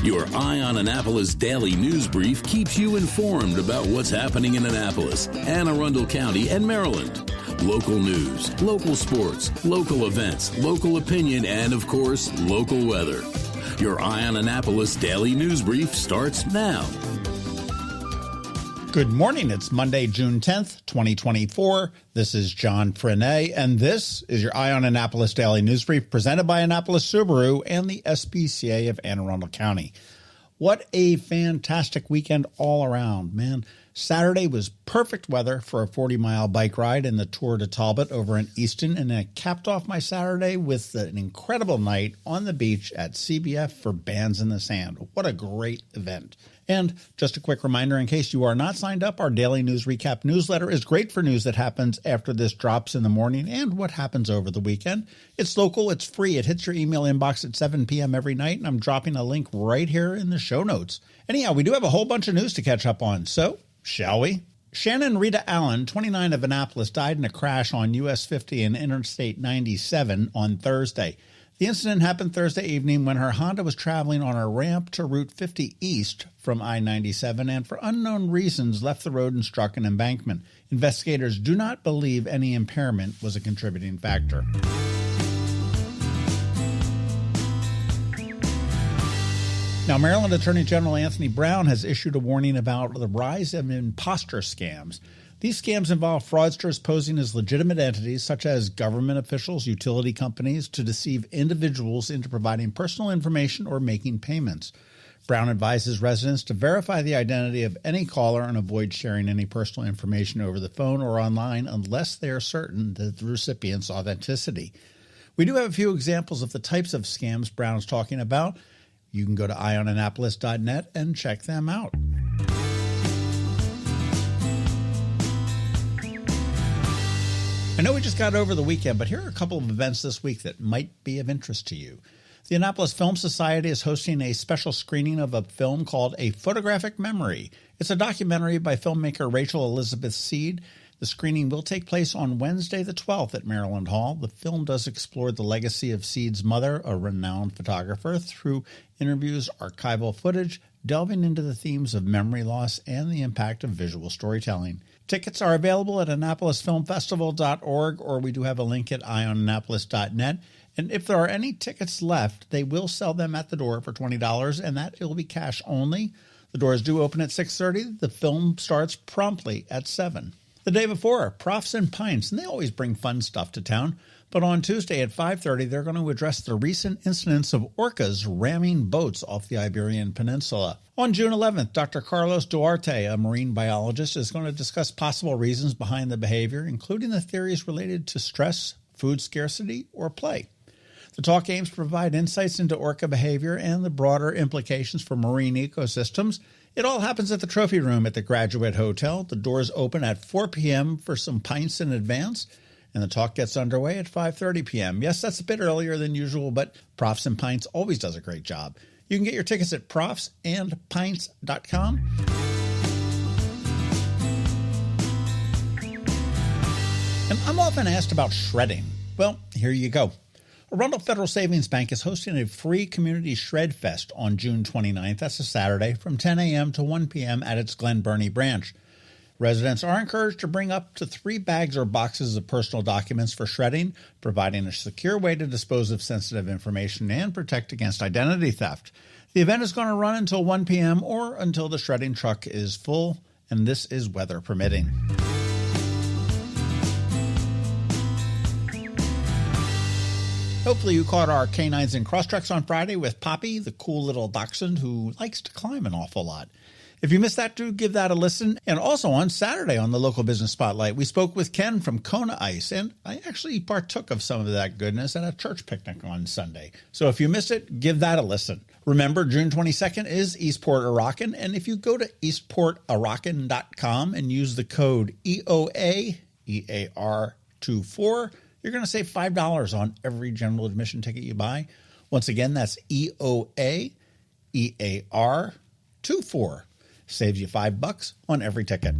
Your Eye on Annapolis daily news brief keeps you informed about what's happening in Annapolis, Anne Arundel County, and Maryland. Local news, local sports, local events, local opinion, and, of course, local weather. Your Eye on Annapolis daily news brief starts now. Good morning. It's Monday, June 10th, 2024. This is John Frenaye, and this is your Eye on Annapolis Daily News Brief presented by Annapolis Subaru and the SPCA of Anne Arundel County. What a fantastic weekend all around, man. Saturday was perfect weather for a 40-mile bike ride in the Tour de Talbot over in Easton, and I capped off my Saturday with an incredible night on the beach at CBF for Bands in the Sand. What a great event. And just a quick reminder, in case you are not signed up, our daily news recap newsletter is great for news that happens after this drops in the morning and what happens over the weekend. It's local, it's free, it hits your email inbox at 7 p.m. every night, and I'm dropping a link right here in the show notes. Anyhow, we do have a whole bunch of news to catch up on, so shall we? Shannon Rita Allen, 29 of Annapolis, died in a crash on US 50 and Interstate 97 on Thursday. The incident happened Thursday evening when her Honda was traveling on a ramp to Route 50 East from I-97 and for unknown reasons left the road and struck an embankment. Investigators do not believe any impairment was a contributing factor. Now, Maryland Attorney General Anthony Brown has issued a warning about the rise of imposter scams. These scams involve fraudsters posing as legitimate entities such as government officials, utility companies, to deceive individuals into providing personal information or making payments. Brown advises residents to verify the identity of any caller and avoid sharing any personal information over the phone or online unless they are certain that the recipient's authenticity. We do have a few examples of the types of scams Brown's talking about. You can go to eyeonannapolis.net and check them out. I know we just got over the weekend, but here are a couple of events this week that might be of interest to you. The Annapolis Film Society is hosting a special screening of a film called A Photographic Memory. It's a documentary by filmmaker Rachel Elizabeth Seed. The screening will take place on Wednesday the 12th at Maryland Hall. The film does explore the legacy of Seed's mother, a renowned photographer, through interviews, archival footage, delving into the themes of memory loss and the impact of visual storytelling. Tickets are available at AnnapolisFilmFestival.org, or we do have a link at eyeonannapolis.net. And if there are any tickets left, they will sell them at the door for $20, and that will be cash only. The doors do open at 6:30. The film starts promptly at 7. The day before, Profs and Pints, and they always bring fun stuff to town. But on Tuesday at 5:30, they're going to address the recent incidents of orcas ramming boats off the Iberian Peninsula. On June 11th, Dr. Carlos Duarte, a marine biologist, is going to discuss possible reasons behind the behavior, including the theories related to stress, food scarcity, or play. The talk aims to provide insights into orca behavior and the broader implications for marine ecosystems. It all happens at the Trophy Room at the Graduate Hotel. The doors open at 4 p.m. for some pints in advance, and the talk gets underway at 5:30 p.m. Yes, that's a bit earlier than usual, but Profs and Pints always does a great job. You can get your tickets at profsandpints.com. And I'm often asked about shredding. Well, here you go. Arundel Federal Savings Bank is hosting a free community shred fest on June 29th. That's a Saturday from 10 a.m. to 1 p.m. at its Glen Burnie branch. Residents are encouraged to bring up to 3 bags or boxes of personal documents for shredding, providing a secure way to dispose of sensitive information and protect against identity theft. The event is going to run until 1 p.m. or until the shredding truck is full, and this is weather permitting. Hopefully you caught our Canines and Crosstreks on Friday with Poppy, the cool little dachshund who likes to climb an awful lot. If you missed that, do give that a listen. And also on Saturday on the Local Business Spotlight, we spoke with Ken from Kona Ice, and I actually partook of some of that goodness at a church picnic on Sunday. So if you missed it, give that a listen. Remember, June 22nd is Eastport Arakan, and if you go to eastportarakan.com and use the code EOA, EAR24, you're going to save $5 on every general admission ticket you buy. Once again, that's EOA, EAR24. Saves you $5 on every ticket.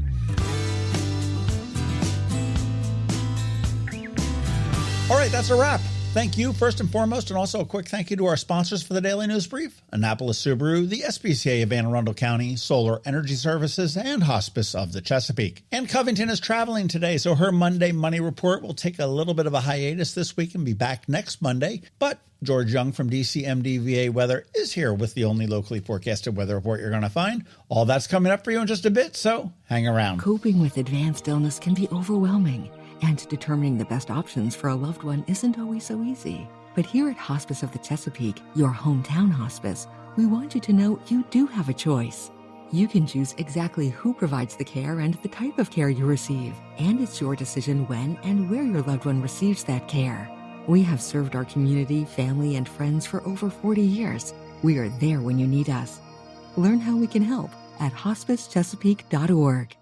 All right, that's a wrap. Thank you, first and foremost, and also a quick thank you to our sponsors for the Daily News Brief, Annapolis Subaru, the SPCA of Anne Arundel County, Solar Energy Services, and Hospice of the Chesapeake. And Covington is traveling today, so her Monday Money Report will take a little bit of a hiatus this week and be back next Monday. But George Young from DCMDVA Weather is here with the only locally forecasted weather report you're going to find. All that's coming up for you in just a bit, so hang around. Coping with advanced illness can be overwhelming, and determining the best options for a loved one isn't always so easy. But here at Hospice of the Chesapeake, your hometown hospice, we want you to know you do have a choice. You can choose exactly who provides the care and the type of care you receive, and it's your decision when and where your loved one receives that care. We have served our community, family, and friends for over 40 years. We are there when you need us. Learn how we can help at hospicechesapeake.org.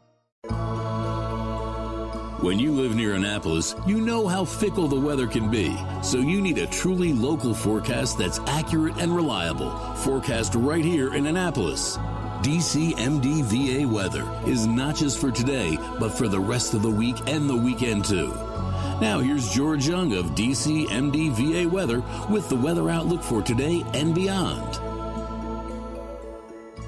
When you live near Annapolis, you know how fickle the weather can be, so you need a truly local forecast that's accurate and reliable. Forecast right here in Annapolis. DCMDVA Weather is not just for today, but for the rest of the week and the weekend too. Now here's George Young of DCMDVA Weather with the weather outlook for today and beyond.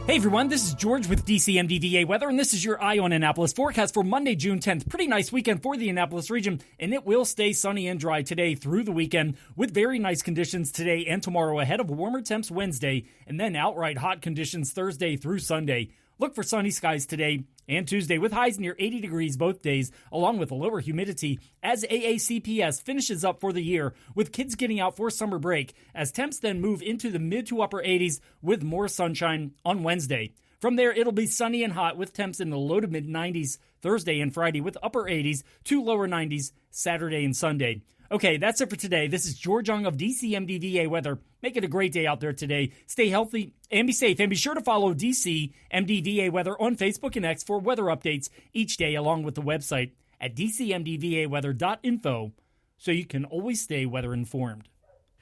Hey everyone, this is George with DCMDVA Weather, and this is your Eye on Annapolis forecast for Monday, June 10th. Pretty nice weekend for the Annapolis region, and it will stay sunny and dry today through the weekend with very nice conditions today and tomorrow ahead of warmer temps Wednesday, and then outright hot conditions Thursday through Sunday. Look for sunny skies today and Tuesday with highs near 80 degrees both days, along with a lower humidity as AACPS finishes up for the year with kids getting out for summer break as temps then move into the mid to upper 80s with more sunshine on Wednesday. From there, it'll be sunny and hot with temps in the low to mid 90s Thursday and Friday with upper 80s to lower 90s Saturday and Sunday. Okay, that's it for today. This is George Young of DCMDVA Weather. Make it a great day out there today. Stay healthy and be safe. And be sure to follow DCMDVA Weather on Facebook and X for weather updates each day, along with the website at dcmdvaweather.info so you can always stay weather informed.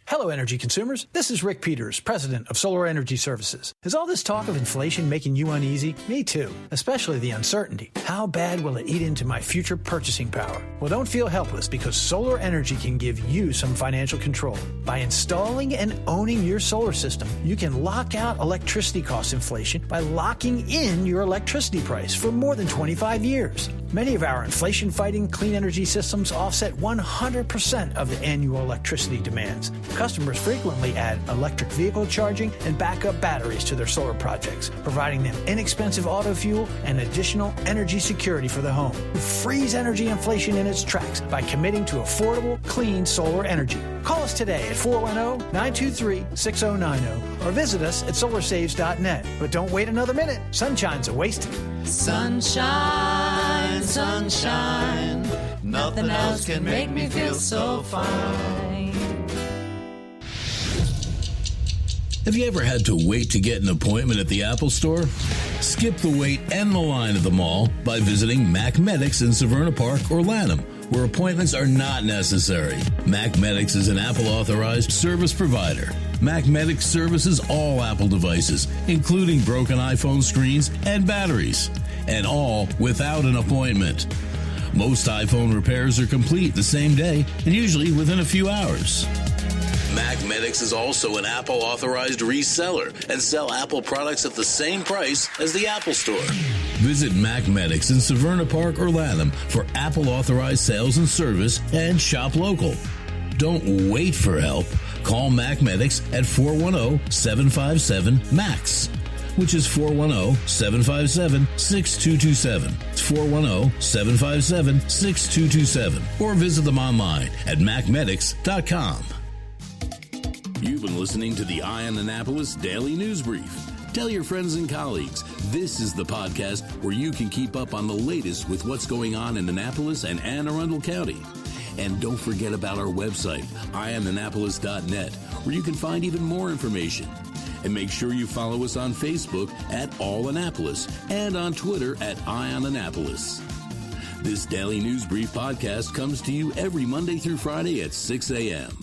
Hello, energy consumers. This is Rick Peters, president of Solar Energy Services. Is all this talk of inflation making you uneasy? Me too, especially the uncertainty. How bad will it eat into my future purchasing power? Well, don't feel helpless because solar energy can give you some financial control. By installing and owning your solar system, you can lock out electricity cost inflation by locking in your electricity price for more than 25 years. Many of our inflation-fighting clean energy systems offset 100% of the annual electricity demands. Customers frequently add electric vehicle charging and backup batteries to their solar projects, providing them inexpensive auto fuel and additional energy security for the home. Freeze energy inflation in its tracks by committing to affordable, clean solar energy. Call us today at 410-923-6090 or visit us at solarsaves.net. But don't wait another minute. Sunshine's a wasted. Sunshine, sunshine, nothing else can make me feel so fine. Have you ever had to wait to get an appointment at the Apple Store? Skip the wait and the line at the mall by visiting Mac Medics in Severna Park or Lanham, where appointments are not necessary. Mac Medics is an Apple-authorized service provider. Mac Medics services all Apple devices, including broken iPhone screens and batteries, and all without an appointment. Most iPhone repairs are complete the same day and usually within a few hours. Mac Medics is also an Apple-authorized reseller and sell Apple products at the same price as the Apple Store. Visit Mac Medics in Severna Park or Lanham for Apple-authorized sales and service and shop local. Don't wait for help. Call Mac Medics at 410-757-MAX, which is 410-757-6227. It's 410-757-6227. Or visit them online at macmedics.com. You've been listening to the Eye on Annapolis Daily News Brief. Tell your friends and colleagues, this is the podcast where you can keep up on the latest with what's going on in Annapolis and Anne Arundel County. And don't forget about our website, eyeonannapolis.net, where you can find even more information. And make sure you follow us on Facebook at All Annapolis and on Twitter at Eye on Annapolis. This Daily News Brief podcast comes to you every Monday through Friday at 6 a.m.